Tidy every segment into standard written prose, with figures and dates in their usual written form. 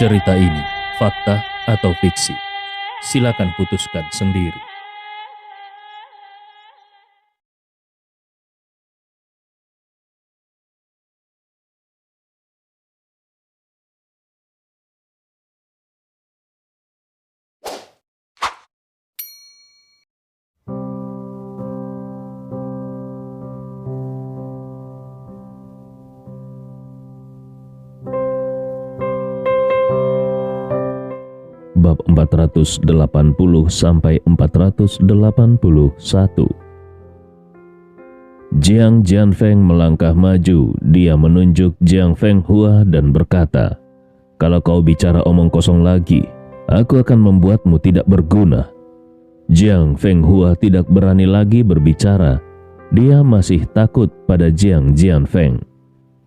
Cerita ini fakta atau fiksi? Silakan putuskan sendiri. Bab 480 sampai 481. Jiang Jianfeng melangkah maju. Dia menunjuk Jiang Fenghua dan berkata, "Kalau kau bicara omong kosong lagi, aku akan membuatmu tidak berguna." Jiang Fenghua tidak berani lagi berbicara. Dia masih takut pada Jiang Jianfeng.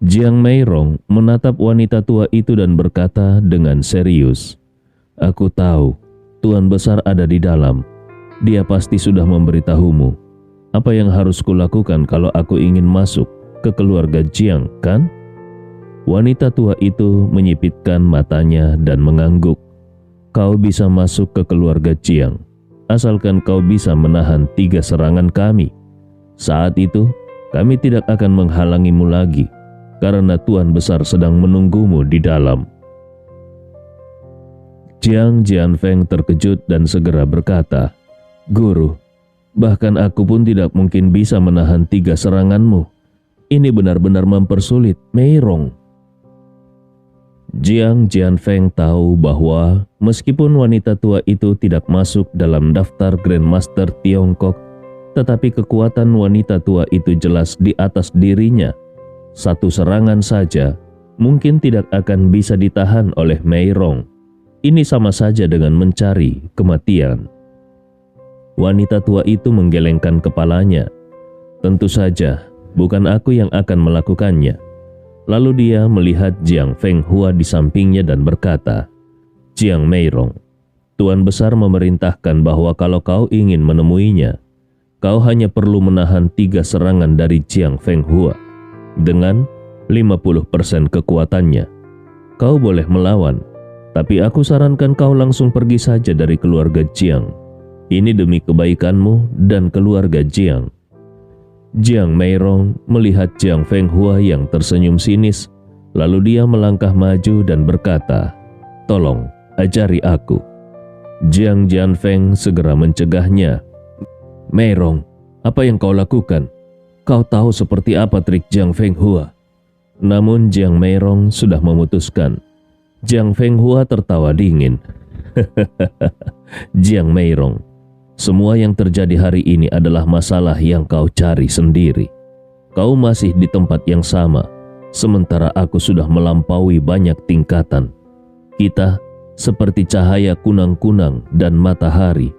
Jiang Meirong menatap wanita tua itu dan berkata dengan serius, "Aku tahu Tuan Besar ada di dalam. Dia pasti sudah memberitahumu. Apa yang harus kulakukan kalau aku ingin masuk ke keluarga Jiang, kan?" Wanita tua itu menyipitkan matanya dan mengangguk. "Kau bisa masuk ke keluarga Jiang, asalkan kau bisa menahan 3 serangan kami. Saat itu, kami tidak akan menghalangimu lagi, karena Tuan Besar sedang menunggumu di dalam." Jiang Jianfeng terkejut dan segera berkata, "Guru, bahkan aku pun tidak mungkin bisa menahan 3 seranganmu. Ini benar-benar mempersulit, Meirong." Jiang Jianfeng tahu bahwa meskipun wanita tua itu tidak masuk dalam daftar Grandmaster Tiongkok, tetapi kekuatan wanita tua itu jelas di atas dirinya. 1 serangan saja mungkin tidak akan bisa ditahan oleh Meirong. Ini sama saja dengan mencari kematian. Wanita tua itu menggelengkan kepalanya. "Tentu saja, bukan aku yang akan melakukannya." Lalu dia melihat Jiang Fenghua di sampingnya dan berkata, "Jiang Meirong, Tuan Besar memerintahkan bahwa kalau kau ingin menemuinya, kau hanya perlu menahan 3 serangan dari Jiang Fenghua. Dengan 50% kekuatannya, kau boleh melawan. Tapi aku sarankan kau langsung pergi saja dari keluarga Jiang. Ini demi kebaikanmu dan keluarga Jiang." Jiang Meirong melihat Jiang Fenghua yang tersenyum sinis, lalu dia melangkah maju dan berkata, "Tolong, ajari aku." Jiang Jianfeng segera mencegahnya. "Meirong, apa yang kau lakukan? Kau tahu seperti apa trik Jiang Fenghua?" Namun Jiang Meirong sudah memutuskan. Jiang Fenghua tertawa dingin. "Jiang Meirong, semua yang terjadi hari ini adalah masalah yang kau cari sendiri. Kau masih di tempat yang sama, sementara aku sudah melampaui banyak tingkatan. Kita seperti cahaya kunang-kunang dan matahari.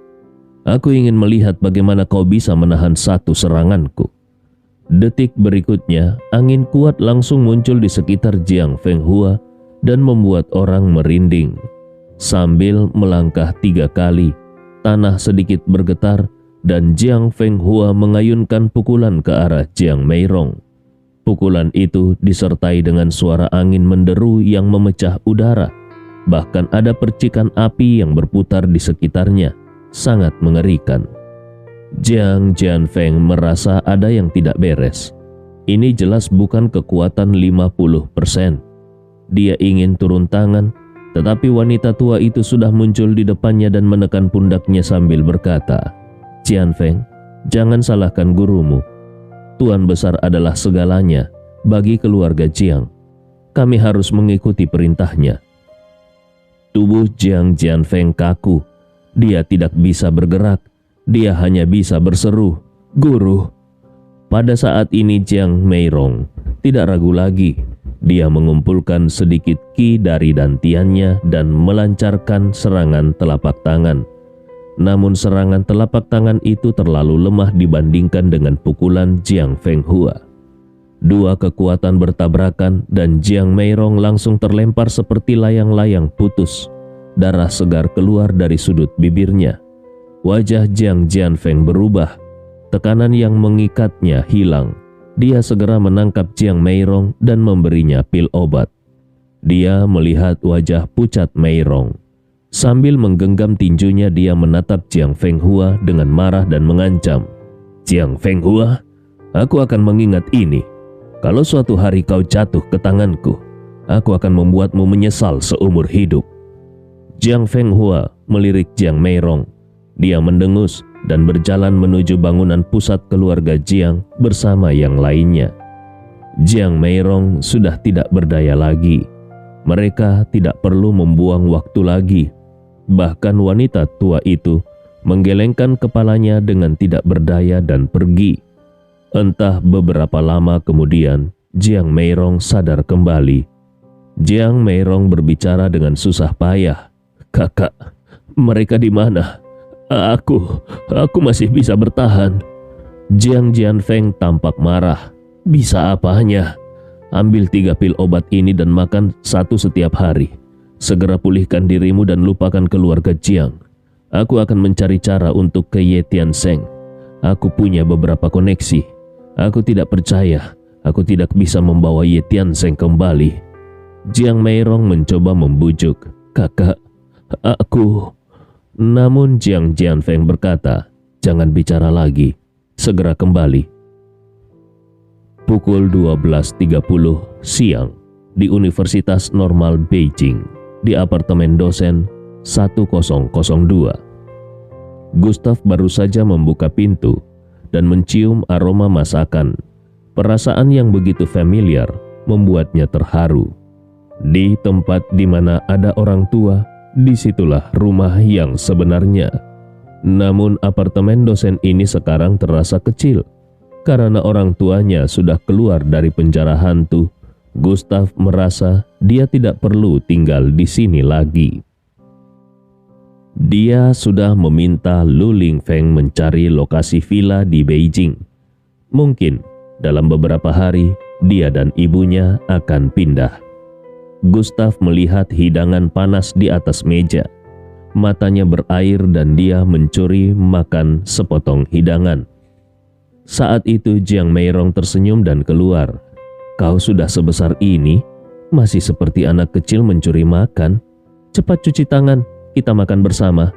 Aku ingin melihat bagaimana kau bisa menahan 1 seranganku." Detik berikutnya, angin kuat langsung muncul di sekitar Jiang Fenghua dan membuat orang merinding. Sambil melangkah 3 kali, tanah sedikit bergetar dan Jiang Fenghua mengayunkan pukulan ke arah Jiang Meirong. Pukulan itu disertai dengan suara angin menderu yang memecah udara. Bahkan ada percikan api yang berputar di sekitarnya, sangat mengerikan. Jiang Jianfeng merasa ada yang tidak beres. Ini jelas bukan kekuatan 50%. Dia ingin turun tangan, tetapi wanita tua itu sudah muncul di depannya dan menekan pundaknya sambil berkata, "Jianfeng, jangan salahkan gurumu. Tuan Besar adalah segalanya bagi keluarga Jiang. Kami harus mengikuti perintahnya." Tubuh Jiang Jianfeng kaku. Dia tidak bisa bergerak. Dia hanya bisa berseru, "Guru." Pada saat ini Jiang Meirong tidak ragu lagi. Dia mengumpulkan sedikit ki dari dantiannya dan melancarkan serangan telapak tangan. Namun serangan telapak tangan itu terlalu lemah dibandingkan dengan pukulan Jiang Fenghua. 2 kekuatan bertabrakan dan Jiang Meirong langsung terlempar seperti layang-layang putus. Darah segar keluar dari sudut bibirnya. Wajah Jiang Jianfeng berubah. Tekanan yang mengikatnya hilang. Dia segera menangkap Jiang Meirong dan memberinya pil obat. Dia melihat wajah pucat Meirong. Sambil menggenggam tinjunya, dia menatap Jiang Fenghua dengan marah dan mengancam. Jiang Fenghua, aku akan mengingat ini. Kalau suatu hari kau jatuh ke tanganku, aku akan membuatmu menyesal seumur hidup. Jiang Fenghua melirik Jiang Meirong. Dia mendengus dan berjalan menuju bangunan pusat keluarga Jiang bersama yang lainnya. Jiang Meirong sudah tidak berdaya lagi. Mereka tidak perlu membuang waktu lagi. Bahkan wanita tua itu menggelengkan kepalanya dengan tidak berdaya dan pergi. Entah beberapa lama kemudian, Jiang Meirong sadar kembali. Jiang Meirong berbicara dengan susah payah. Kakak, mereka di mana? Aku masih bisa bertahan. Jiang Jianfeng tampak marah. Bisa apanya? Ambil 3 pil obat ini dan makan 1 setiap hari. Segera pulihkan dirimu dan lupakan keluarga Jiang. Aku akan mencari cara untuk ke Ye Tianzheng. Aku punya beberapa koneksi. Aku tidak percaya aku tidak bisa membawa Ye Tianzheng kembali. Jiang Meirong mencoba membujuk. Kakak, aku... Namun Jiang Jianfeng berkata, jangan bicara lagi, segera kembali. Pukul 12.30 siang di Universitas Normal Beijing, di apartemen dosen 1002. Gustav baru saja membuka pintu dan mencium aroma masakan. Perasaan yang begitu familiar membuatnya terharu. Di tempat di mana ada orang tua, disitulah rumah yang sebenarnya. Namun apartemen dosen ini sekarang terasa kecil. Karena orang tuanya sudah keluar dari penjara hantu, Gustav merasa dia tidak perlu tinggal di sini lagi. Dia sudah meminta Lu Lingfeng mencari lokasi villa di Beijing. Mungkin dalam beberapa hari dia dan ibunya akan pindah. Gustav melihat hidangan panas di atas meja. Matanya berair dan dia mencuri makan sepotong hidangan. Saat itu Jiang Meirong tersenyum dan keluar. Kau sudah sebesar ini, masih seperti anak kecil mencuri makan. Cepat cuci tangan, kita makan bersama.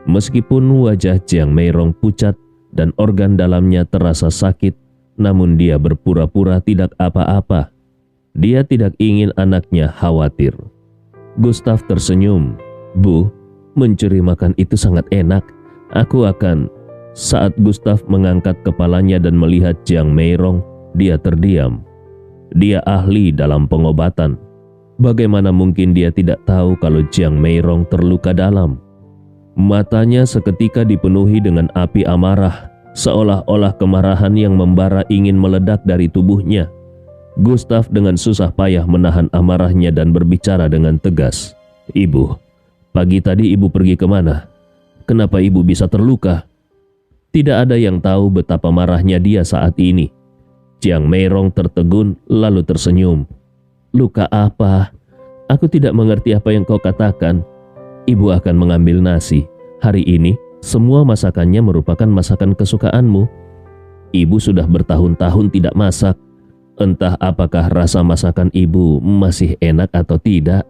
Meskipun wajah Jiang Meirong pucat dan organ dalamnya terasa sakit, namun dia berpura-pura tidak apa-apa. Dia tidak ingin anaknya khawatir. Gustav tersenyum. Bu, mencuri makan itu sangat enak. Aku akan... Saat Gustav mengangkat kepalanya dan melihat Jiang Meirong, dia terdiam. Dia ahli dalam pengobatan. Bagaimana mungkin dia tidak tahu kalau Jiang Meirong terluka dalam? Matanya seketika dipenuhi dengan api amarah, seolah-olah kemarahan yang membara ingin meledak dari tubuhnya. Gustav dengan susah payah menahan amarahnya dan berbicara dengan tegas. Ibu, pagi tadi ibu pergi kemana? Kenapa ibu bisa terluka? Tidak ada yang tahu betapa marahnya dia saat ini. Jiang Meirong tertegun lalu tersenyum. Luka apa? Aku tidak mengerti apa yang kau katakan. Ibu akan mengambil nasi. Hari ini semua masakannya merupakan masakan kesukaanmu. Ibu sudah bertahun-tahun tidak masak. Entah apakah rasa masakan ibu masih enak atau tidak.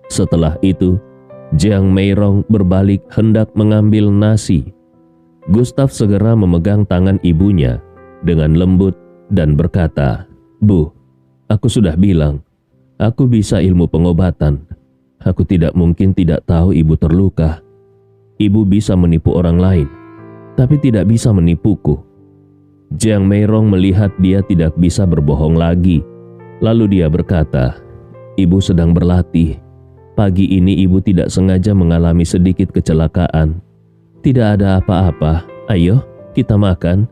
Setelah itu, Jiang Meirong berbalik hendak mengambil nasi. Gustav segera memegang tangan ibunya dengan lembut dan berkata, Bu, aku sudah bilang, aku bisa ilmu pengobatan. Aku tidak mungkin tidak tahu ibu terluka. Ibu bisa menipu orang lain, tapi tidak bisa menipuku. Jiang Meirong melihat dia tidak bisa berbohong lagi. Lalu dia berkata, Ibu sedang berlatih. Pagi ini ibu tidak sengaja mengalami sedikit kecelakaan. Tidak ada apa-apa, ayo kita makan.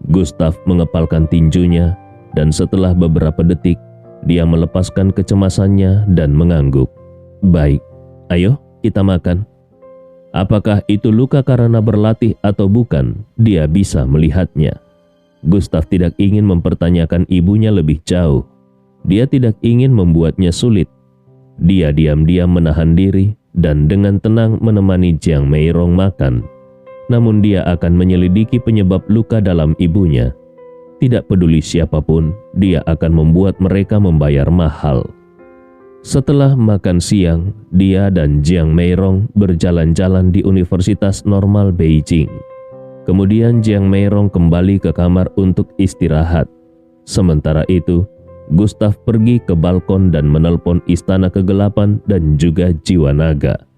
Gustav mengepalkan tinjunya dan setelah beberapa detik, dia melepaskan kecemasannya dan mengangguk. Baik, ayo kita makan. Apakah itu luka karena berlatih atau bukan, dia bisa melihatnya. Gustav tidak ingin mempertanyakan ibunya lebih jauh. Dia tidak ingin membuatnya sulit. Dia diam-diam menahan diri dan dengan tenang menemani Jiang Meirong makan. Namun dia akan menyelidiki penyebab luka dalam ibunya. Tidak peduli siapapun, dia akan membuat mereka membayar mahal. Setelah makan siang, dia dan Jiang Meirong berjalan-jalan di Universitas Normal Beijing. Kemudian Jiang Meirong kembali ke kamar untuk istirahat. Sementara itu, Gustav pergi ke balkon dan menelpon Istana Kegelapan dan juga Jiwa Naga.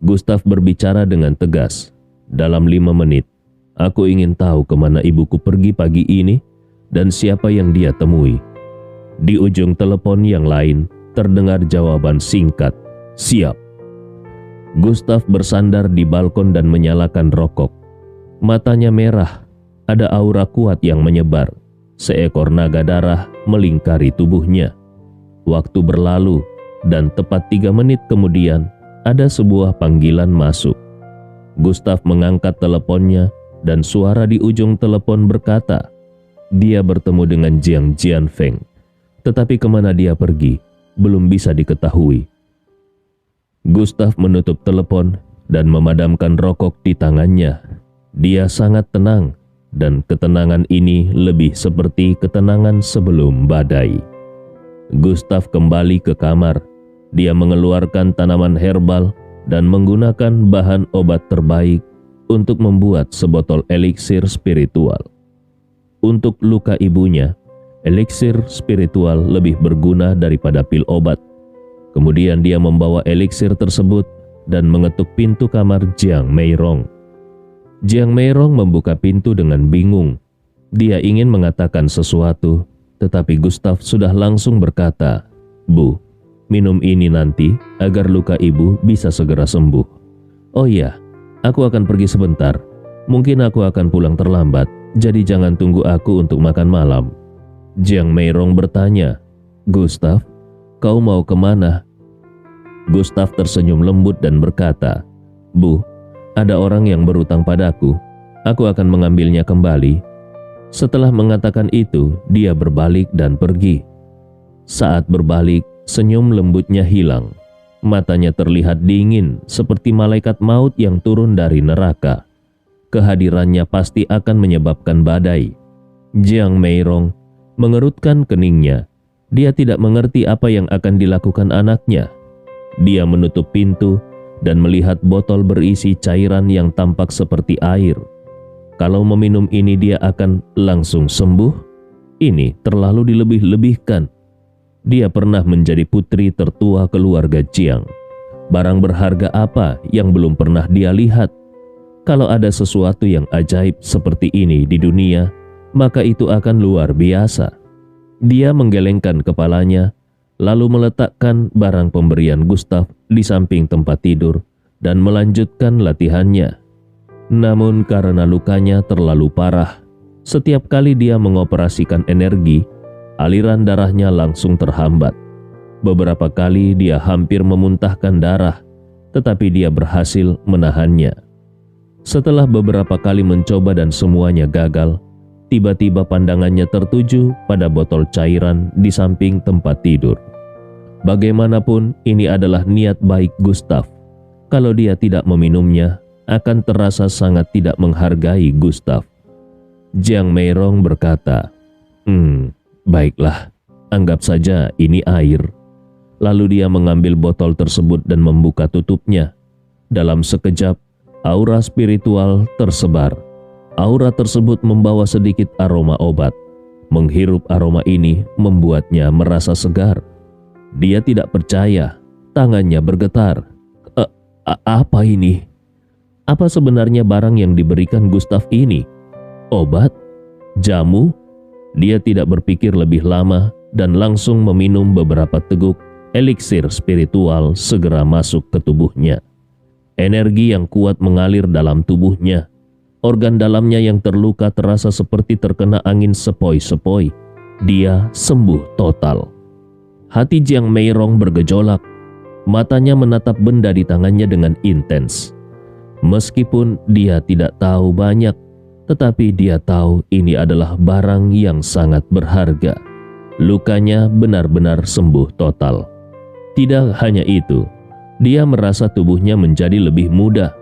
Gustav berbicara dengan tegas. Dalam 5 menit, aku ingin tahu kemana ibuku pergi pagi ini dan siapa yang dia temui. Di ujung telepon yang lain, terdengar jawaban singkat, "Siap." Gustav bersandar di balkon dan menyalakan rokok. Matanya merah, ada aura kuat yang menyebar. Seekor naga darah melingkari tubuhnya. Waktu berlalu dan tepat 3 menit kemudian ada sebuah panggilan masuk. Gustav mengangkat teleponnya dan suara di ujung telepon berkata, dia bertemu dengan Jiang Jianfeng. Tetapi kemana dia pergi belum bisa diketahui. Gustav menutup telepon dan memadamkan rokok di tangannya. Dia sangat tenang, dan ketenangan ini lebih seperti ketenangan sebelum badai. Gustav kembali ke kamar. Dia mengeluarkan tanaman herbal dan menggunakan bahan obat terbaik untuk membuat sebotol eliksir spiritual. Untuk luka ibunya, eliksir spiritual lebih berguna daripada pil obat. Kemudian dia membawa eliksir tersebut dan mengetuk pintu kamar Jiang Meirong. Jiang Meirong membuka pintu dengan bingung. Dia ingin mengatakan sesuatu, tetapi Gustav sudah langsung berkata, "Bu, minum ini nanti agar luka ibu bisa segera sembuh. Oh iya, aku akan pergi sebentar. Mungkin aku akan pulang terlambat, jadi jangan tunggu aku untuk makan malam." Jiang Meirong bertanya, "Gustav, kau mau kemana?" Gustav tersenyum lembut dan berkata, "Bu, ada orang yang berutang padaku. Aku akan mengambilnya kembali." Setelah mengatakan itu, dia berbalik dan pergi. Saat berbalik, senyum lembutnya hilang. Matanya terlihat dingin seperti malaikat maut yang turun dari neraka. Kehadirannya pasti akan menyebabkan badai. Jiang Meirong mengerutkan keningnya. Dia tidak mengerti apa yang akan dilakukan anaknya. Dia menutup pintu dan melihat botol berisi cairan yang tampak seperti air. Kalau meminum ini dia akan langsung sembuh? Ini terlalu dilebih-lebihkan. Dia pernah menjadi putri tertua keluarga Jiang. Barang berharga apa yang belum pernah dia lihat? Kalau ada sesuatu yang ajaib seperti ini di dunia, maka itu akan luar biasa. Dia menggelengkan kepalanya, lalu meletakkan barang pemberian Gustav di samping tempat tidur dan melanjutkan latihannya. Namun karena lukanya terlalu parah, setiap kali dia mengoperasikan energi, aliran darahnya langsung terhambat. Beberapa kali dia hampir memuntahkan darah, tetapi dia berhasil menahannya. Setelah beberapa kali mencoba dan semuanya gagal, tiba-tiba pandangannya tertuju pada botol cairan di samping tempat tidur. Bagaimanapun, ini adalah niat baik Gustav. Kalau dia tidak meminumnya, akan terasa sangat tidak menghargai Gustav. Jiang Meirong berkata, baiklah, anggap saja ini air." Lalu dia mengambil botol tersebut dan membuka tutupnya. Dalam sekejap, aura spiritual tersebar. Aura tersebut membawa sedikit aroma obat. Menghirup aroma ini membuatnya merasa segar. Dia tidak percaya, tangannya bergetar. Apa ini? Apa sebenarnya barang yang diberikan Gustav ini? Obat? Jamu? Dia tidak berpikir lebih lama dan langsung meminum beberapa teguk. Eliksir spiritual segera masuk ke tubuhnya. Energi yang kuat mengalir dalam tubuhnya. Organ dalamnya yang terluka terasa seperti terkena angin sepoi-sepoi. Dia sembuh total. Hati Jiang Meirong bergejolak. Matanya menatap benda di tangannya dengan intens. Meskipun dia tidak tahu banyak, tetapi dia tahu ini adalah barang yang sangat berharga. Lukanya benar-benar sembuh total. Tidak hanya itu, dia merasa tubuhnya menjadi lebih muda.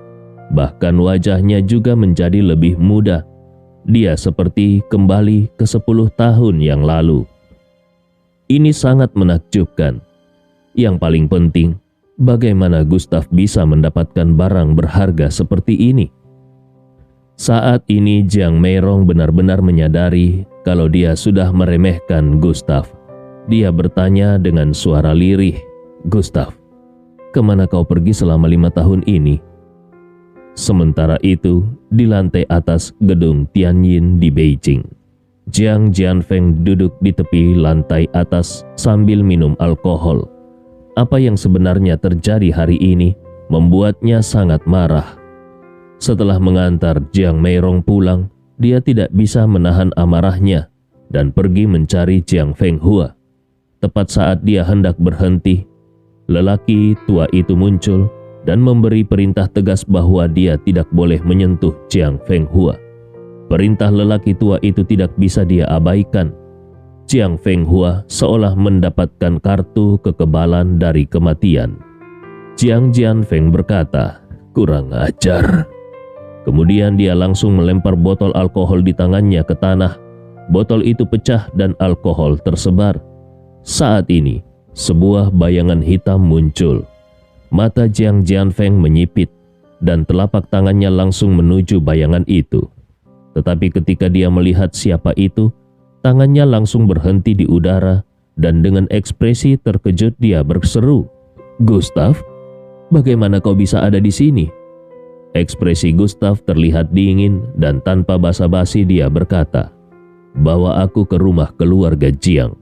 Bahkan wajahnya juga menjadi lebih muda. Dia seperti kembali ke 10 tahun yang lalu. Ini sangat menakjubkan. Yang paling penting, bagaimana Gustav bisa mendapatkan barang berharga seperti ini? Saat ini Jiang Meirong benar-benar menyadari kalau dia sudah meremehkan Gustav. Dia bertanya dengan suara lirih, "Gustav, kemana kau pergi selama 5 tahun ini?" Sementara itu, di lantai atas gedung Tianjin di Beijing, Jiang Jianfeng duduk di tepi lantai atas sambil minum alkohol. Apa yang sebenarnya terjadi hari ini membuatnya sangat marah. Setelah mengantar Jiang Meirong pulang, dia tidak bisa menahan amarahnya dan pergi mencari Jiang Fenghua. Tepat saat dia hendak berhenti, lelaki tua itu muncul dan memberi perintah tegas bahwa dia tidak boleh menyentuh Jiang Fenghua. Perintah lelaki tua itu tidak bisa dia abaikan. Jiang Fenghua seolah mendapatkan kartu kekebalan dari kematian. Jiang Jianfeng berkata, "Kurang ajar." Kemudian dia langsung melempar botol alkohol di tangannya ke tanah. Botol itu pecah dan alkohol tersebar. Saat ini, sebuah bayangan hitam muncul. Mata Jiang Jianfeng menyipit dan telapak tangannya langsung menuju bayangan itu. Tetapi ketika dia melihat siapa itu, tangannya langsung berhenti di udara dan dengan ekspresi terkejut dia berseru, "Gustav, bagaimana kau bisa ada di sini?" Ekspresi Gustav terlihat dingin dan tanpa basa-basi dia berkata, "Bawa aku ke rumah keluarga Jiang."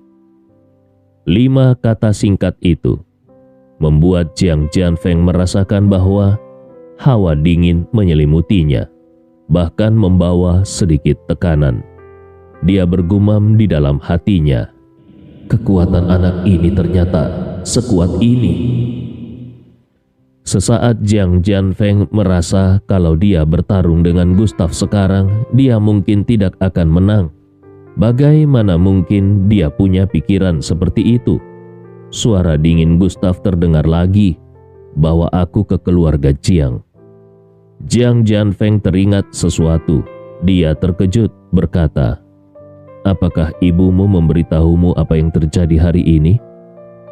5 kata singkat itu membuat Jiang Jianfeng merasakan bahwa hawa dingin menyelimutinya, bahkan membawa sedikit tekanan. Dia bergumam di dalam hatinya, "Kekuatan anak ini ternyata sekuat ini." Sesaat Jiang Jianfeng merasa kalau dia bertarung dengan Gustav sekarang, dia mungkin tidak akan menang. Bagaimana mungkin dia punya pikiran seperti itu? Suara dingin Gustav terdengar lagi, "Bawa aku ke keluarga Jiang." Jiang Jianfeng teringat sesuatu. Dia terkejut berkata, "Apakah ibumu memberitahumu apa yang terjadi hari ini?"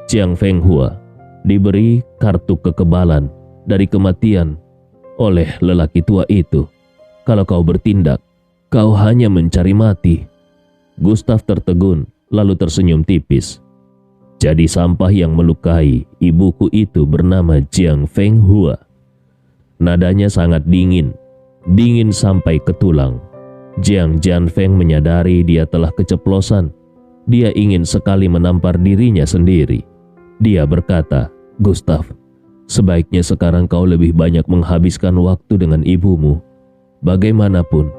Jiang Fenghua diberi kartu kekebalan dari kematian oleh lelaki tua itu. "Kalau kau bertindak, kau hanya mencari mati." Gustav tertegun lalu tersenyum tipis. Jadi sampah yang melukai ibuku itu bernama Jiang Fenghua. Nadanya sangat dingin, dingin sampai ke tulang. Jiang Jianfeng menyadari dia telah keceplosan. Dia ingin sekali menampar dirinya sendiri. Dia berkata, "Gustav, sebaiknya sekarang kau lebih banyak menghabiskan waktu dengan ibumu. Bagaimanapun,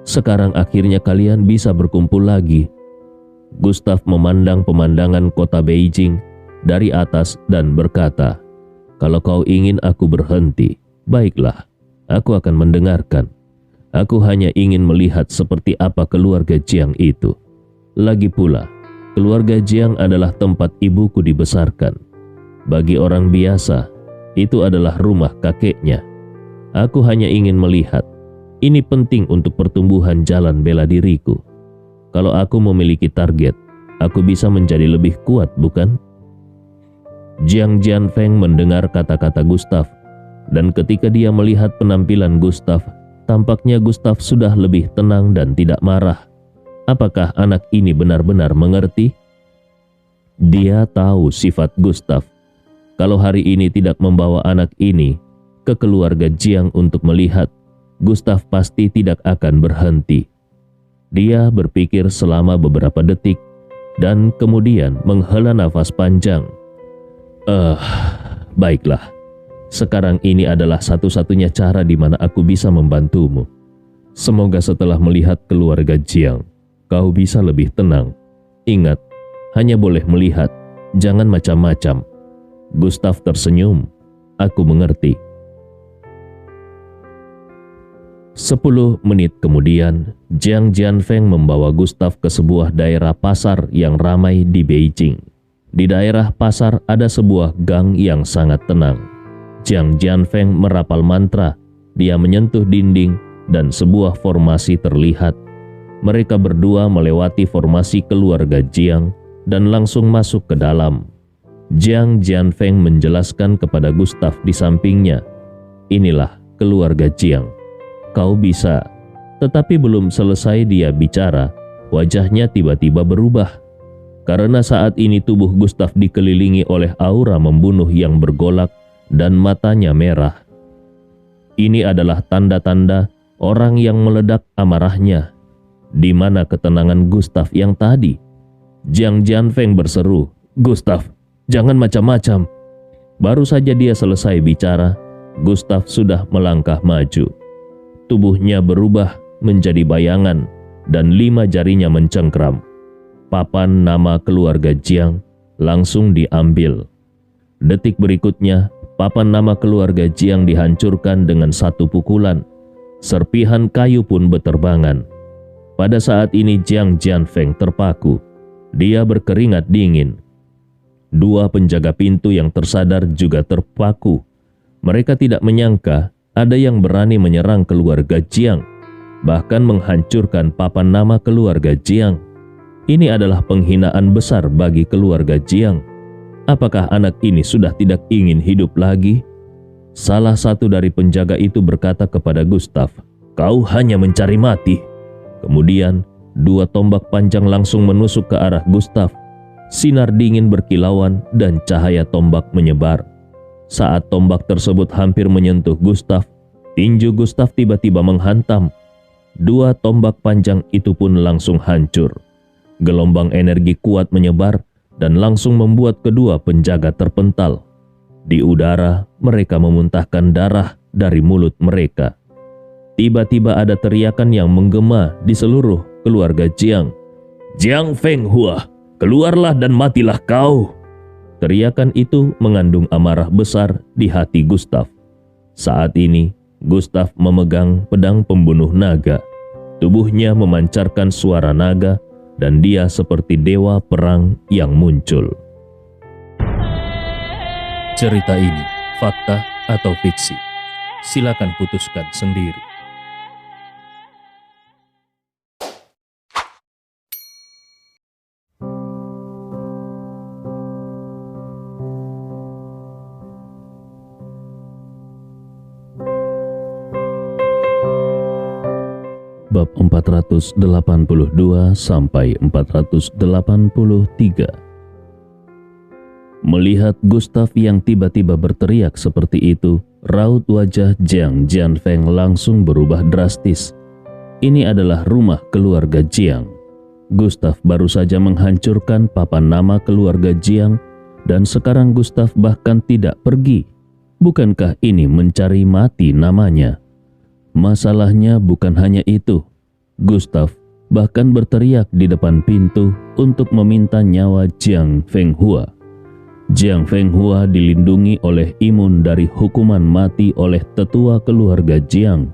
sekarang akhirnya kalian bisa berkumpul lagi." Gustav memandang pemandangan kota Beijing dari atas dan berkata, "Kalau kau ingin aku berhenti, baiklah, aku akan mendengarkan. Aku hanya ingin melihat seperti apa keluarga Jiang itu. Lagi pula, keluarga Jiang adalah tempat ibuku dibesarkan. Bagi orang biasa, itu adalah rumah kakeknya. Aku hanya ingin melihat. Ini penting untuk pertumbuhan jalan bela diriku. Kalau aku memiliki target, aku bisa menjadi lebih kuat, bukan?" Jiang Jianfeng mendengar kata-kata Gustav, dan ketika dia melihat penampilan Gustav, tampaknya Gustav sudah lebih tenang dan tidak marah. Apakah anak ini benar-benar mengerti? Dia tahu sifat Gustav. Kalau hari ini tidak membawa anak ini ke keluarga Jiang untuk melihat, Gustav pasti tidak akan berhenti. Dia berpikir selama beberapa detik dan kemudian menghela nafas panjang. Baiklah. Sekarang ini adalah satu-satunya cara di mana aku bisa membantumu. Semoga setelah melihat keluarga Jiang, kau bisa lebih tenang. Ingat, hanya boleh melihat, jangan macam-macam." Gustav tersenyum. "Aku mengerti." 10 menit kemudian, Jiang Jianfeng membawa Gustav ke sebuah daerah pasar yang ramai di Beijing. Di daerah pasar ada sebuah gang yang sangat tenang. Jiang Jianfeng merapal mantra. Dia menyentuh dinding dan sebuah formasi terlihat. Mereka berdua melewati formasi keluarga Jiang dan langsung masuk ke dalam. Jiang Jianfeng menjelaskan kepada Gustav di sampingnya, "Inilah keluarga Jiang. Kau bisa." Tetapi belum selesai dia bicara, wajahnya tiba-tiba berubah. Karena saat ini tubuh Gustav dikelilingi oleh aura membunuh yang bergolak dan matanya merah. Ini adalah tanda-tanda orang yang meledak amarahnya. Di mana ketenangan Gustav yang tadi? Jiang Jianfeng berseru, "Gustav, jangan macam-macam." Baru saja dia selesai bicara, Gustav sudah melangkah maju. Tubuhnya berubah menjadi bayangan dan 5 jarinya mencengkram. Papan nama keluarga Jiang langsung diambil. Detik berikutnya, papan nama keluarga Jiang dihancurkan dengan satu pukulan. Serpihan kayu pun beterbangan. Pada saat ini Jiang Jianfeng terpaku. Dia berkeringat dingin. 2 penjaga pintu yang tersadar juga terpaku. Mereka tidak menyangka ada yang berani menyerang keluarga Jiang, bahkan menghancurkan papan nama keluarga Jiang. Ini adalah penghinaan besar bagi keluarga Jiang. Apakah anak ini sudah tidak ingin hidup lagi? Salah satu dari penjaga itu berkata kepada Gustav, "Kau hanya mencari mati." Kemudian 2 tombak panjang langsung menusuk ke arah Gustav. Sinar dingin berkilauan dan cahaya tombak menyebar. Saat tombak tersebut hampir menyentuh Gustav, tinju Gustav tiba-tiba menghantam. 2 tombak panjang itu pun langsung hancur. Gelombang energi kuat menyebar dan langsung membuat kedua penjaga terpental. Di udara, mereka memuntahkan darah dari mulut mereka. Tiba-tiba ada teriakan yang menggema di seluruh keluarga Jiang. "Jiang Fenghua, keluarlah dan matilah kau!" Teriakan itu mengandung amarah besar di hati Gustav. Saat ini, Gustav memegang pedang pembunuh naga. Tubuhnya memancarkan suara naga dan dia seperti dewa perang yang muncul. Cerita ini fakta atau fiksi? Silakan putuskan sendiri. Bab 482 sampai 483. Melihat Gustav yang tiba-tiba berteriak seperti itu, raut wajah Jiang Jianfeng langsung berubah drastis. Ini adalah rumah keluarga Jiang. Gustav baru saja menghancurkan papan nama keluarga Jiang dan sekarang Gustav bahkan tidak pergi. Bukankah ini mencari mati namanya? Masalahnya bukan hanya itu. Gustav bahkan berteriak di depan pintu untuk meminta nyawa Jiang Fenghua. Jiang Fenghua dilindungi oleh imun dari hukuman mati oleh tetua keluarga Jiang.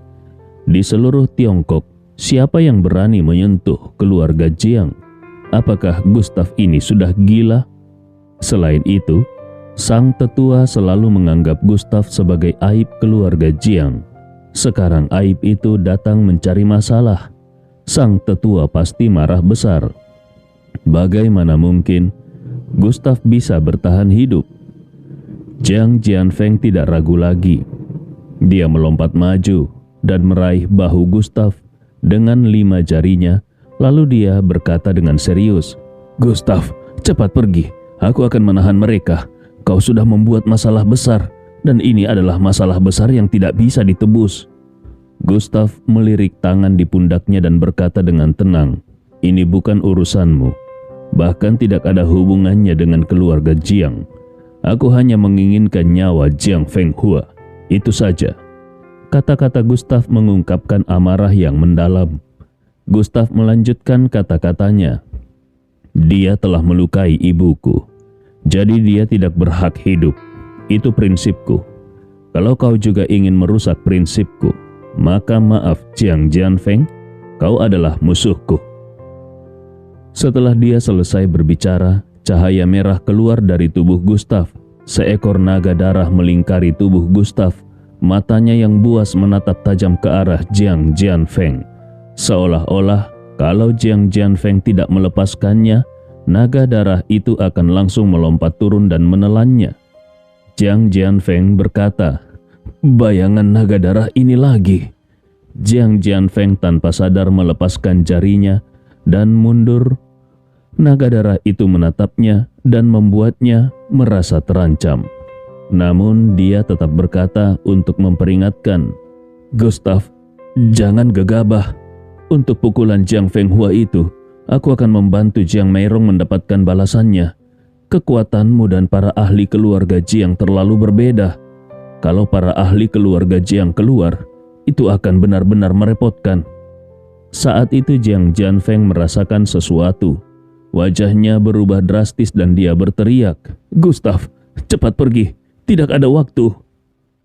Di seluruh Tiongkok, siapa yang berani menyentuh keluarga Jiang? Apakah Gustav ini sudah gila? Selain itu, sang tetua selalu menganggap Gustav sebagai aib keluarga Jiang. Sekarang aib itu datang mencari masalah. Sang tetua pasti marah besar. Bagaimana mungkin Gustav bisa bertahan hidup? Jiang Jianfeng tidak ragu lagi. Dia melompat maju dan meraih bahu Gustav dengan 5 jarinya. Lalu dia berkata dengan serius, "Gustav, cepat pergi. Aku akan menahan mereka. Kau sudah membuat masalah besar. Dan ini adalah masalah besar yang tidak bisa ditebus." Gustav melirik tangan di pundaknya dan berkata dengan tenang, "Ini bukan urusanmu. Bahkan tidak ada hubungannya dengan keluarga Jiang. Aku hanya menginginkan nyawa Jiang Fenghua. Itu saja." Kata-kata Gustav mengungkapkan amarah yang mendalam. Gustav melanjutkan kata-katanya, "Dia telah melukai ibuku. Jadi dia tidak berhak hidup. Itu prinsipku. Kalau kau juga ingin merusak prinsipku, maka maaf Jiang Jianfeng, kau adalah musuhku." Setelah dia selesai berbicara, cahaya merah keluar dari tubuh Gustav. Seekor naga darah melingkari tubuh Gustav. Matanya yang buas menatap tajam ke arah Jiang Jianfeng. Seolah-olah kalau Jiang Jianfeng tidak melepaskannya, naga darah itu akan langsung melompat turun dan menelannya. Jiang Jianfeng berkata, "Bayangan naga darah ini lagi." Jiang Jianfeng tanpa sadar melepaskan jarinya dan mundur. Naga darah itu menatapnya dan membuatnya merasa terancam. Namun dia tetap berkata untuk memperingatkan, "Gustav, jangan gegabah. Untuk pukulan Jiang Fenghua itu, aku akan membantu Jiang Meirong mendapatkan balasannya. Kekuatanmu dan para ahli keluarga Jiang terlalu berbeda. Kalau para ahli keluarga Jiang keluar, itu akan benar-benar merepotkan." Saat itu Jiang Jianfeng merasakan sesuatu. Wajahnya berubah drastis dan dia berteriak, "Gustav, cepat pergi, tidak ada waktu."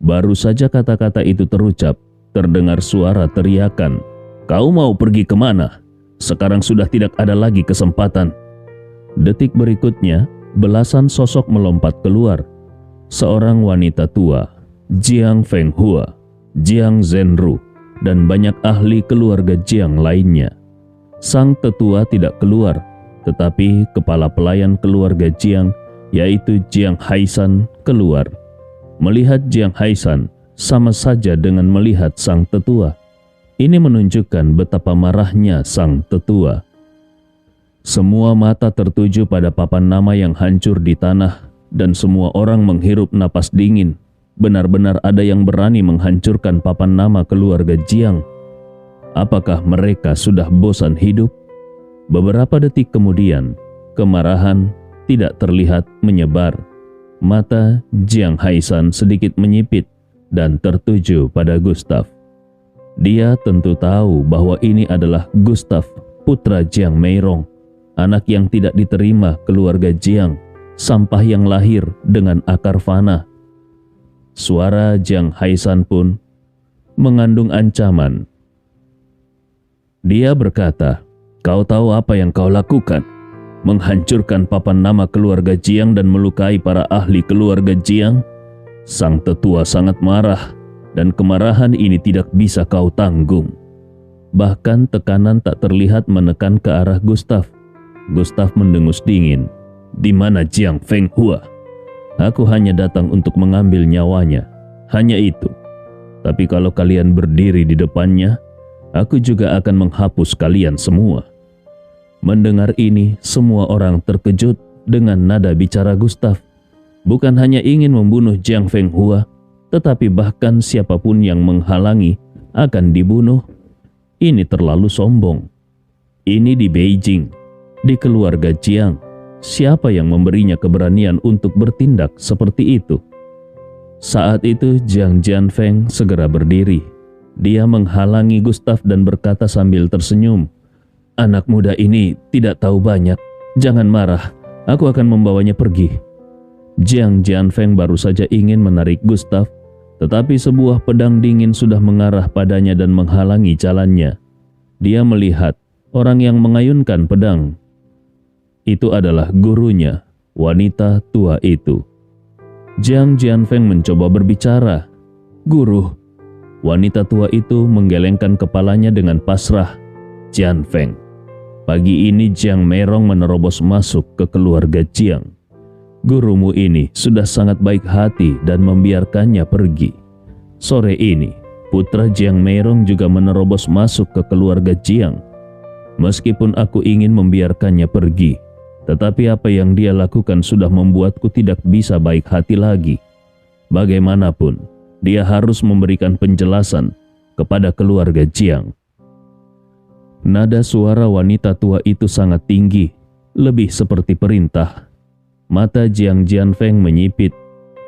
Baru saja kata-kata itu terucap, terdengar suara teriakan, "Kau mau pergi kemana? Sekarang sudah tidak ada lagi kesempatan." Detik berikutnya, belasan sosok melompat keluar. Seorang wanita tua, Jiang Fenghua, Jiang Zhenru, dan banyak ahli keluarga Jiang lainnya. Sang tetua tidak keluar, tetapi kepala pelayan keluarga Jiang, yaitu Jiang Haishan, keluar. Melihat Jiang Haishan sama saja dengan melihat sang tetua. Ini menunjukkan betapa marahnya sang tetua. Semua mata tertuju pada papan nama yang hancur di tanah, dan semua orang menghirup napas dingin. Benar-benar ada yang berani menghancurkan papan nama keluarga Jiang. Apakah mereka sudah bosan hidup? Beberapa detik kemudian, kemarahan tidak terlihat menyebar. Mata Jiang Haishan sedikit menyipit dan tertuju pada Gustav. Dia tentu tahu bahwa ini adalah Gustav, putra Jiang Meirong, anak yang tidak diterima keluarga Jiang, sampah yang lahir dengan akar fana. Suara Jiang Haishan pun mengandung ancaman. Dia berkata, "Kau tahu apa yang kau lakukan? Menghancurkan papan nama keluarga Jiang dan melukai para ahli keluarga Jiang?" Sang tetua sangat marah, dan kemarahan ini tidak bisa kau tanggung. Bahkan tekanan tak terlihat menekan ke arah Gustav. Gustav mendengus dingin. "Di mana Jiang Fenghua? Aku hanya datang untuk mengambil nyawanya. Hanya itu. Tapi kalau kalian berdiri di depannya, aku juga akan menghapus kalian semua." Mendengar ini, semua orang terkejut dengan nada bicara Gustav. Bukan hanya ingin membunuh Jiang Fenghua, tetapi bahkan siapapun yang menghalangi akan dibunuh. Ini terlalu sombong. Ini di Beijing, di keluarga Jiang. Siapa yang memberinya keberanian untuk bertindak seperti itu? Saat itu Jiang Jianfeng segera berdiri. Dia menghalangi Gustav dan berkata sambil tersenyum, "Anak muda ini tidak tahu banyak. Jangan marah, aku akan membawanya pergi." Jiang Jianfeng baru saja ingin menarik Gustav, tetapi sebuah pedang dingin sudah mengarah padanya dan menghalangi jalannya. Dia melihat orang yang mengayunkan pedang. Itu adalah gurunya, wanita tua itu. Jiang Jianfeng mencoba berbicara. "Guru." Wanita tua itu menggelengkan kepalanya dengan pasrah. "Jianfeng, pagi ini Jiang Meirong menerobos masuk ke keluarga Jiang. Gurumu ini sudah sangat baik hati dan membiarkannya pergi. Sore ini, putra Jiang Meirong juga menerobos masuk ke keluarga Jiang. Meskipun aku ingin membiarkannya pergi, tetapi apa yang dia lakukan sudah membuatku tidak bisa baik hati lagi. Bagaimanapun, dia harus memberikan penjelasan kepada keluarga Jiang." Nada suara wanita tua itu sangat tinggi, lebih seperti perintah. Mata Jiang Jianfeng menyipit.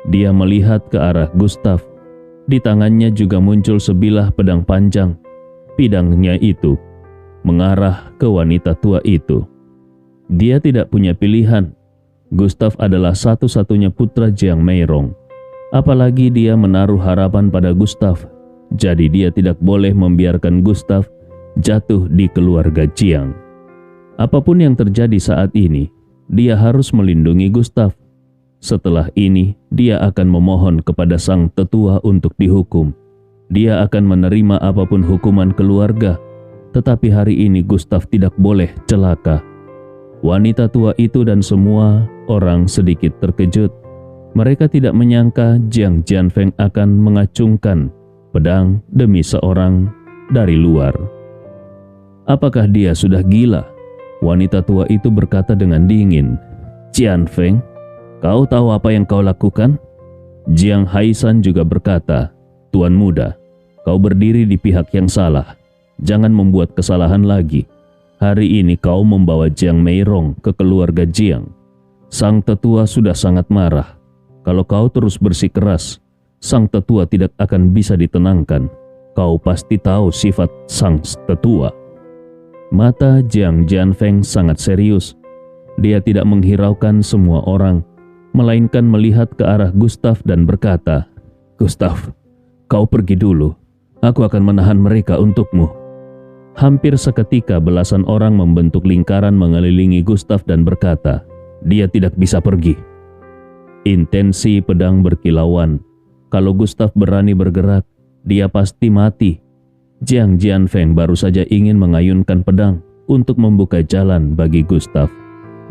Dia melihat ke arah Gustav. Di tangannya juga muncul sebilah pedang panjang. Pedangnya itu mengarah ke wanita tua itu. Dia tidak punya pilihan. Gustav adalah satu-satunya putra Jiang Meirong. Apalagi dia menaruh harapan pada Gustav. Jadi dia tidak boleh membiarkan Gustav jatuh di keluarga Jiang. Apapun yang terjadi saat ini, dia harus melindungi Gustav. Setelah ini, dia akan memohon kepada sang tetua untuk dihukum. Dia akan menerima apapun hukuman keluarga. Tetapi hari ini Gustav tidak boleh celaka. Wanita tua itu dan semua orang sedikit terkejut. Mereka tidak menyangka Jiang Jianfeng akan mengacungkan pedang demi seorang dari luar. Apakah dia sudah gila? Wanita tua itu berkata dengan dingin. Jianfeng, kau tahu apa yang kau lakukan? Jiang Haisan juga berkata, Tuan muda, kau berdiri di pihak yang salah. Jangan membuat kesalahan lagi. Hari ini kau membawa Jiang Meirong ke keluarga Jiang. Sang tetua sudah sangat marah. Kalau kau terus bersikeras, sang tetua tidak akan bisa ditenangkan. Kau pasti tahu sifat sang tetua. Mata Jiang Jianfeng sangat serius. Dia tidak menghiraukan semua orang, melainkan melihat ke arah Gustav dan berkata, Gustav, kau pergi dulu. Aku akan menahan mereka untukmu. Hampir seketika belasan orang membentuk lingkaran mengelilingi Gustav dan berkata, dia tidak bisa pergi. Intensi pedang berkilauan. Kalau Gustav berani bergerak, dia pasti mati. Jiang Jianfeng baru saja ingin mengayunkan pedang untuk membuka jalan bagi Gustav.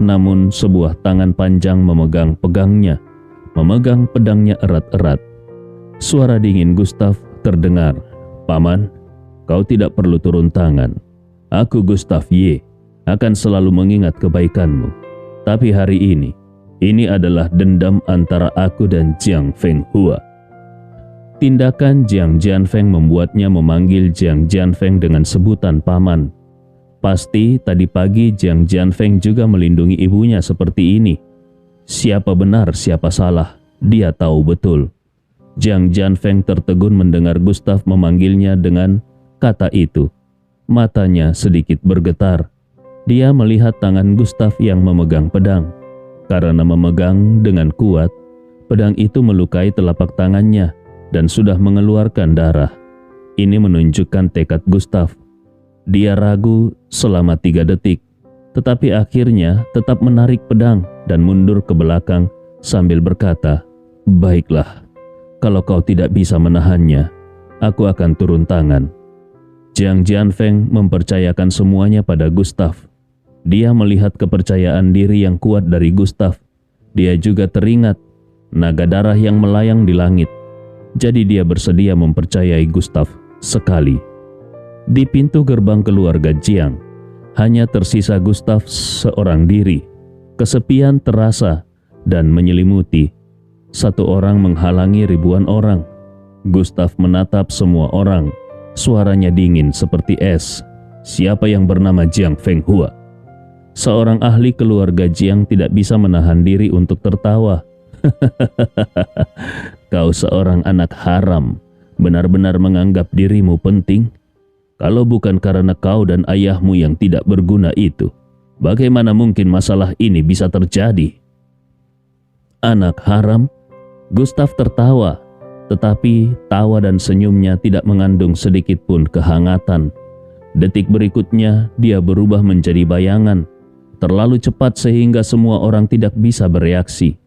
Namun sebuah tangan panjang memegang pedangnya erat-erat. Suara dingin Gustav terdengar. Paman, kau tidak perlu turun tangan. Aku Gustav Ye akan selalu mengingat kebaikanmu. Tapi hari ini adalah dendam antara aku dan Jiang Fenghua. Tindakan Jiang Jianfeng membuatnya memanggil Jiang Jianfeng dengan sebutan paman. Pasti tadi pagi Jiang Jianfeng juga melindungi ibunya seperti ini. Siapa benar, siapa salah, dia tahu betul. Jiang Jianfeng tertegun mendengar Gustav memanggilnya dengan kata itu. Matanya sedikit bergetar. Dia melihat tangan Gustav yang memegang pedang. Karena memegang dengan kuat, pedang itu melukai telapak tangannya dan sudah mengeluarkan darah. Ini menunjukkan tekad Gustav. Dia ragu selama 3 detik, tetapi akhirnya tetap menarik pedang dan mundur ke belakang sambil berkata, baiklah, kalau kau tidak bisa menahannya, aku akan turun tangan. Jiang Jianfeng mempercayakan semuanya pada Gustav. Dia melihat kepercayaan diri yang kuat dari Gustav. Dia juga teringat naga darah yang melayang di langit. Jadi dia bersedia mempercayai Gustav sekali. Di pintu gerbang keluarga Jiang, hanya tersisa Gustav seorang diri. Kesepian terasa dan menyelimuti. Satu orang menghalangi ribuan orang. Gustav menatap semua orang. Suaranya dingin seperti es. Siapa yang bernama Jiang Fenghua? Seorang ahli keluarga Jiang tidak bisa menahan diri untuk tertawa. Kau seorang anak haram, benar-benar menganggap dirimu penting? Kalau bukan karena kau dan ayahmu yang tidak berguna itu, bagaimana mungkin masalah ini bisa terjadi? Anak haram? Gustav tertawa, tetapi tawa dan senyumnya tidak mengandung sedikit pun kehangatan. Detik berikutnya dia berubah menjadi bayangan, terlalu cepat sehingga semua orang tidak bisa bereaksi.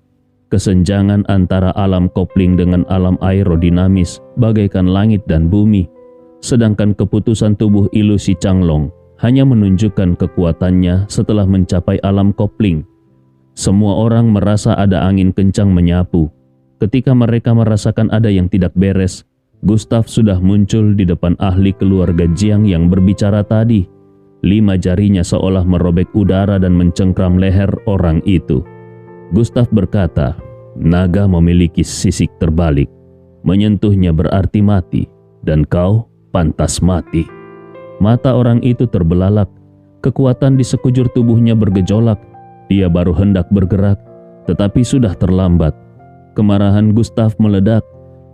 Kesenjangan antara alam kopling dengan alam aerodinamis bagaikan langit dan bumi, sedangkan keputusan tubuh ilusi Changlong hanya menunjukkan kekuatannya setelah mencapai alam kopling. Semua orang merasa ada angin kencang menyapu. Ketika mereka merasakan ada yang tidak beres, Gustav sudah muncul di depan ahli keluarga Jiang yang berbicara tadi. 5 jarinya seolah merobek udara dan mencengkram leher orang itu. Gustav berkata, naga memiliki sisik terbalik. Menyentuhnya berarti mati, dan kau pantas mati. Mata orang itu terbelalak. Kekuatan di sekujur tubuhnya bergejolak. Dia baru hendak bergerak, tetapi sudah terlambat. Kemarahan Gustav meledak.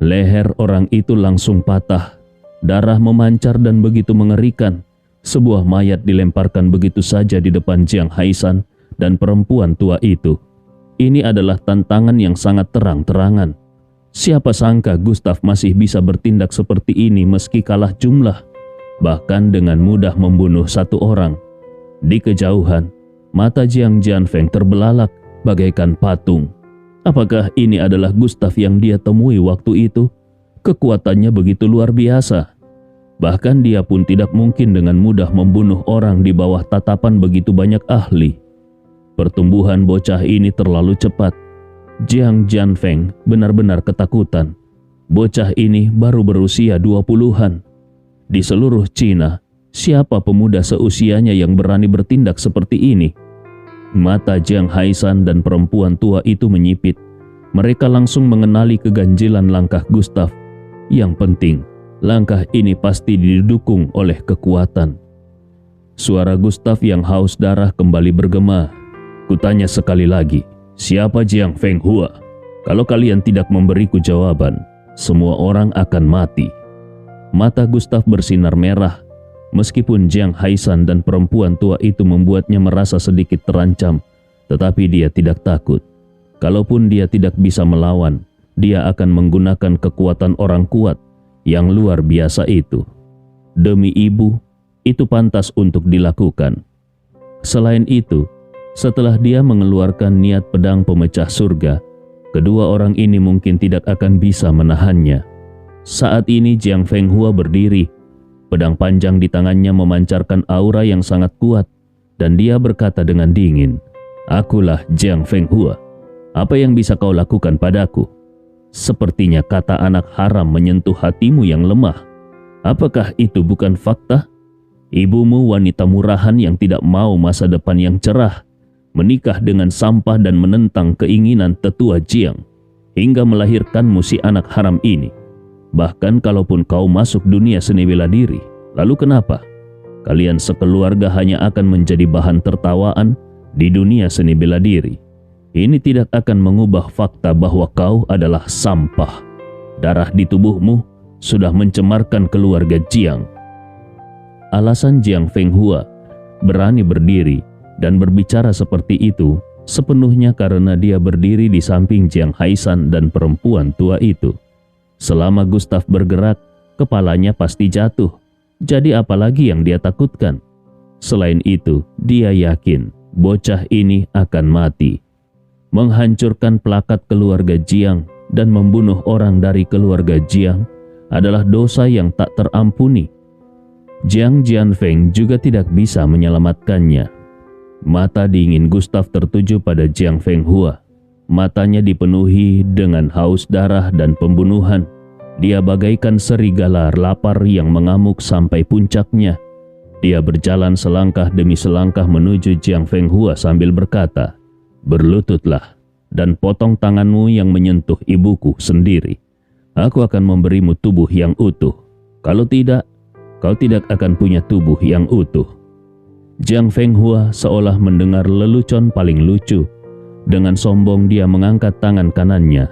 Leher orang itu langsung patah. Darah memancar dan begitu mengerikan. Sebuah mayat dilemparkan begitu saja di depan Jiang Haisan dan perempuan tua itu. Ini adalah tantangan yang sangat terang-terangan. Siapa sangka Gustav masih bisa bertindak seperti ini meski kalah jumlah, bahkan dengan mudah membunuh 1 orang. Di kejauhan, mata Jiang Jianfeng terbelalak bagaikan patung. Apakah ini adalah Gustav yang dia temui waktu itu? Kekuatannya begitu luar biasa. Bahkan dia pun tidak mungkin dengan mudah membunuh orang di bawah tatapan begitu banyak ahli. Pertumbuhan bocah ini terlalu cepat. Jiang Jianfeng benar-benar ketakutan. Bocah ini baru berusia 20-an. Di seluruh Cina, siapa pemuda seusianya yang berani bertindak seperti ini? Mata Jiang Haisan dan perempuan tua itu menyipit. Mereka langsung mengenali keganjilan langkah Gustav. Yang penting, langkah ini pasti didukung oleh kekuatan. Suara Gustav yang haus darah kembali bergema. Kutanya sekali lagi, siapa Jiang Fenghua? Kalau kalian tidak memberiku jawaban, semua orang akan mati. Mata Gustav bersinar merah. Meskipun Jiang Haisan dan perempuan tua itu membuatnya merasa sedikit terancam, tetapi dia tidak takut. Kalaupun dia tidak bisa melawan, dia akan menggunakan kekuatan orang kuat yang luar biasa itu. Demi ibu, itu pantas untuk dilakukan. Selain itu, setelah dia mengeluarkan niat pedang pemecah surga, kedua orang ini mungkin tidak akan bisa menahannya. Saat ini Jiang Fenghua berdiri. Pedang panjang di tangannya memancarkan aura yang sangat kuat, dan dia berkata dengan dingin, "Akulah Jiang Fenghua. Apa yang bisa kau lakukan padaku?" Sepertinya kata anak haram menyentuh hatimu yang lemah. Apakah itu bukan fakta? Ibumu wanita murahan yang tidak mau masa depan yang cerah, menikah dengan sampah dan menentang keinginan tetua Jiang, hingga melahirkanmu si anak haram ini. Bahkan kalaupun kau masuk dunia seni bela diri, lalu kenapa? Kalian sekeluarga hanya akan menjadi bahan tertawaan di dunia seni bela diri. Ini tidak akan mengubah fakta bahwa kau adalah sampah. Darah di tubuhmu sudah mencemarkan keluarga Jiang. Alasan Jiang Fenghua berani berdiri dan berbicara seperti itu sepenuhnya karena dia berdiri di samping Jiang Haisan dan perempuan tua itu. Selama Gustav bergerak, kepalanya pasti jatuh. Jadi apalagi yang dia takutkan? Selain itu, dia yakin bocah ini akan mati. Menghancurkan plakat keluarga Jiang dan membunuh orang dari keluarga Jiang adalah dosa yang tak terampuni. Jiang Jianfeng juga tidak bisa menyelamatkannya. Mata dingin Gustav tertuju pada Jiang Fenghua. Matanya dipenuhi dengan haus darah dan pembunuhan. Dia bagaikan serigala lapar yang mengamuk sampai puncaknya. Dia berjalan selangkah demi selangkah menuju Jiang Fenghua sambil berkata, "Berlututlah dan potong tanganmu yang menyentuh ibuku sendiri. Aku akan memberimu tubuh yang utuh. Kalau tidak, kau tidak akan punya tubuh yang utuh." Jiang Fenghua seolah mendengar lelucon paling lucu. Dengan sombong dia mengangkat tangan kanannya.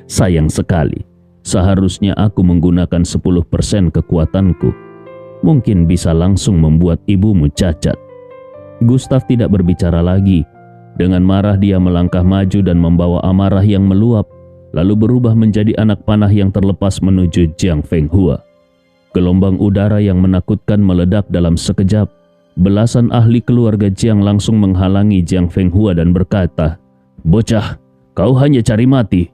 "Sayang sekali, seharusnya aku menggunakan 10% kekuatanku. Mungkin bisa langsung membuat ibumu cacat." Gustav tidak berbicara lagi. Dengan marah dia melangkah maju dan membawa amarah yang meluap, lalu berubah menjadi anak panah yang terlepas menuju Jiang Fenghua. Gelombang udara yang menakutkan meledak dalam sekejap. Belasan ahli keluarga Jiang langsung menghalangi Jiang Fenghua dan berkata, "Bocah, kau hanya cari mati."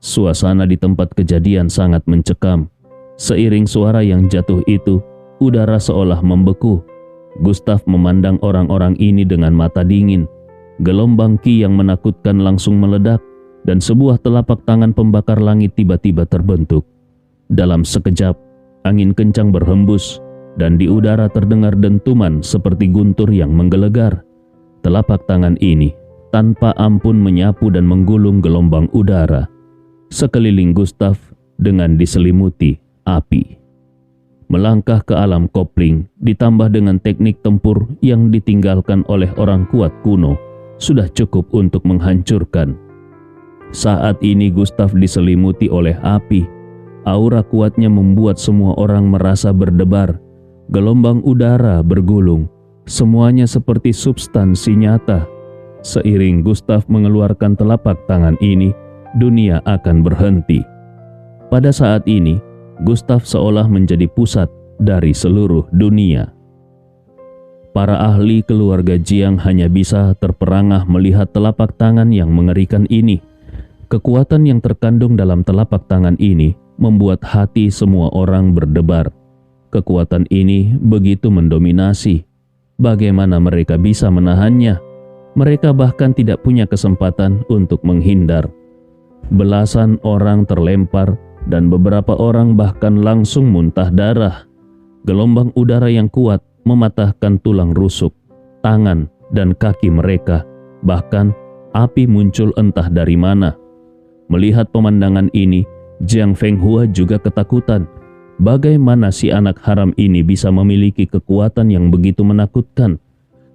Suasana di tempat kejadian sangat mencekam. Seiring suara yang jatuh itu, udara seolah membeku. Gustav memandang orang-orang ini dengan mata dingin. Gelombang ki yang menakutkan langsung meledak, dan sebuah telapak tangan pembakar langit tiba-tiba terbentuk. Dalam sekejap, angin kencang berhembus, dan di udara terdengar dentuman seperti guntur yang menggelegar. Telapak tangan ini tanpa ampun menyapu dan menggulung gelombang udara. Sekeliling Gustav dengan diselimuti api. Melangkah ke alam kopling ditambah dengan teknik tempur yang ditinggalkan oleh orang kuat kuno sudah cukup untuk menghancurkan. Saat ini Gustav diselimuti oleh api. Aura kuatnya membuat semua orang merasa berdebar. Gelombang udara bergulung, semuanya seperti substansi nyata. Seiring Gustav mengeluarkan telapak tangan ini, dunia akan berhenti. Pada saat ini, Gustav seolah menjadi pusat dari seluruh dunia. Para ahli keluarga Jiang hanya bisa terperangah melihat telapak tangan yang mengerikan ini. Kekuatan yang terkandung dalam telapak tangan ini membuat hati semua orang berdebar. Kekuatan ini begitu mendominasi. bagaimana mereka bisa menahannya? Mereka bahkan tidak punya kesempatan untuk menghindar. Belasan orang terlempar dan beberapa orang bahkan langsung muntah darah. Gelombang udara yang kuat mematahkan tulang rusuk, tangan, dan kaki mereka. Bahkan api muncul entah dari mana. Melihat pemandangan ini, Jiang Fenghua juga ketakutan. Bagaimana si anak haram ini bisa memiliki kekuatan yang begitu menakutkan?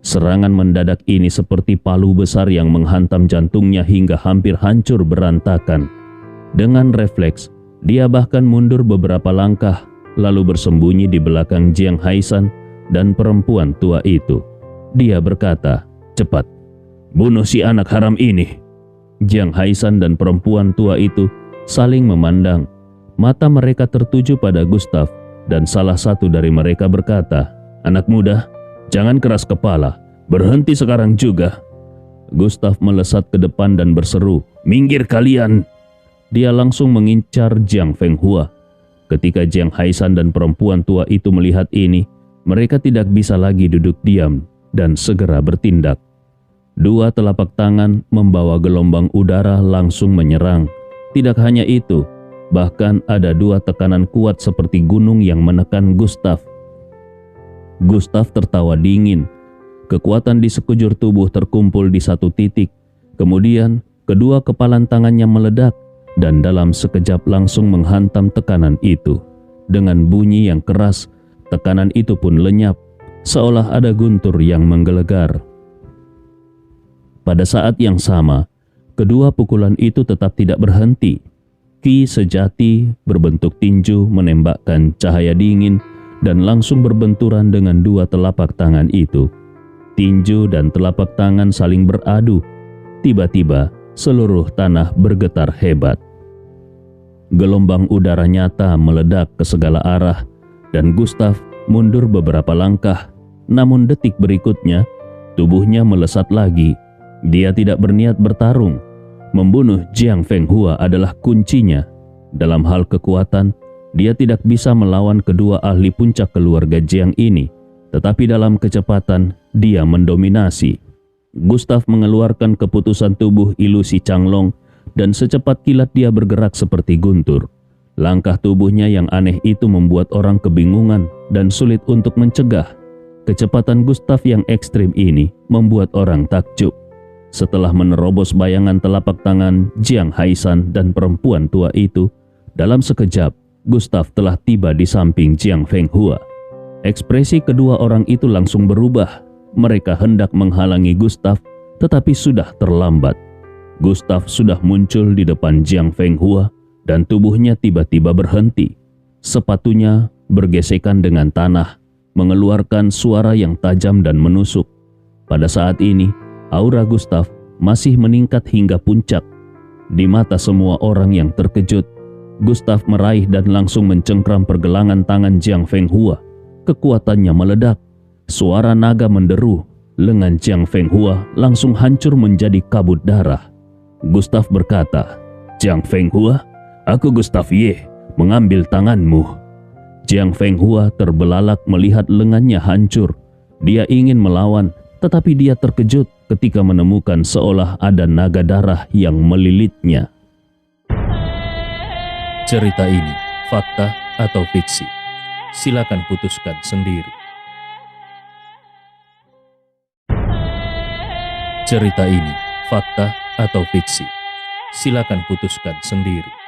Serangan mendadak ini seperti palu besar yang menghantam jantungnya hingga hampir hancur berantakan. Dengan refleks, dia bahkan mundur beberapa langkah, lalu bersembunyi di belakang Jiang Haisan dan perempuan tua itu. Dia berkata, "Cepat, bunuh si anak haram ini." Jiang Haisan dan perempuan tua itu saling memandang. Mata mereka tertuju pada Gustav, dan salah satu dari mereka berkata, "Anak muda, jangan keras kepala, berhenti sekarang juga." Gustav melesat ke depan dan berseru, "Minggir kalian!" Dia langsung mengincar Jiang Fenghua. Ketika Jiang Haisan dan perempuan tua itu melihat ini, mereka tidak bisa lagi duduk diam dan segera bertindak. Dua telapak tangan membawa gelombang udara langsung menyerang. Tidak hanya itu, bahkan ada dua tekanan kuat seperti gunung yang menekan Gustav. Gustav tertawa dingin. Kekuatan di sekujur tubuh terkumpul di satu titik. Kemudian, kedua kepalan tangannya meledak dan dalam sekejap langsung menghantam tekanan itu. Dengan bunyi yang keras, tekanan itu pun lenyap, seolah ada guntur yang menggelegar. Pada saat yang sama, kedua pukulan itu tetap tidak berhenti. Ki sejati berbentuk tinju menembakkan cahaya dingin dan langsung berbenturan dengan dua telapak tangan itu. Tinju dan telapak tangan saling beradu. Tiba-tiba, seluruh tanah bergetar hebat. Gelombang udara nyata meledak ke segala arah dan Gustav mundur beberapa langkah. Namun detik berikutnya, tubuhnya melesat lagi. Dia tidak berniat bertarung. Membunuh Jiang Fenghua adalah kuncinya. Dalam hal kekuatan, dia tidak bisa melawan kedua ahli puncak keluarga Jiang ini. Tetapi dalam kecepatan, dia mendominasi. Gustav mengeluarkan keputusan tubuh ilusi Changlong dan secepat kilat dia bergerak seperti guntur. Langkah tubuhnya yang aneh itu membuat orang kebingungan dan sulit untuk mencegah. Kecepatan Gustav yang ekstrim ini membuat orang takjub. Setelah menerobos bayangan telapak tangan Jiang Haisan dan perempuan tua itu, dalam sekejap Gustav telah tiba di samping Jiang Fenghua. Ekspresi kedua orang itu langsung berubah. Mereka hendak menghalangi Gustav, tetapi sudah terlambat. Gustav sudah muncul di depan Jiang Fenghua dan tubuhnya tiba-tiba berhenti. Sepatunya bergesekan dengan tanah, mengeluarkan suara yang tajam dan menusuk. Pada saat ini, aura Gustav masih meningkat hingga puncak. Di mata semua orang yang terkejut, Gustav meraih dan langsung mencengkram pergelangan tangan Jiang Fenghua. Kekuatannya meledak. Suara naga menderu. Lengan Jiang Fenghua langsung hancur menjadi kabut darah. Gustav berkata, "Jiang Fenghua, aku Gustav Ye, mengambil tanganmu." Jiang Fenghua terbelalak melihat lengannya hancur. Dia ingin melawan, tetapi dia terkejut ketika menemukan seolah ada naga darah yang melilitnya. Cerita ini fakta atau fiksi? Silakan putuskan sendiri. Cerita ini fakta atau fiksi? Silakan putuskan sendiri.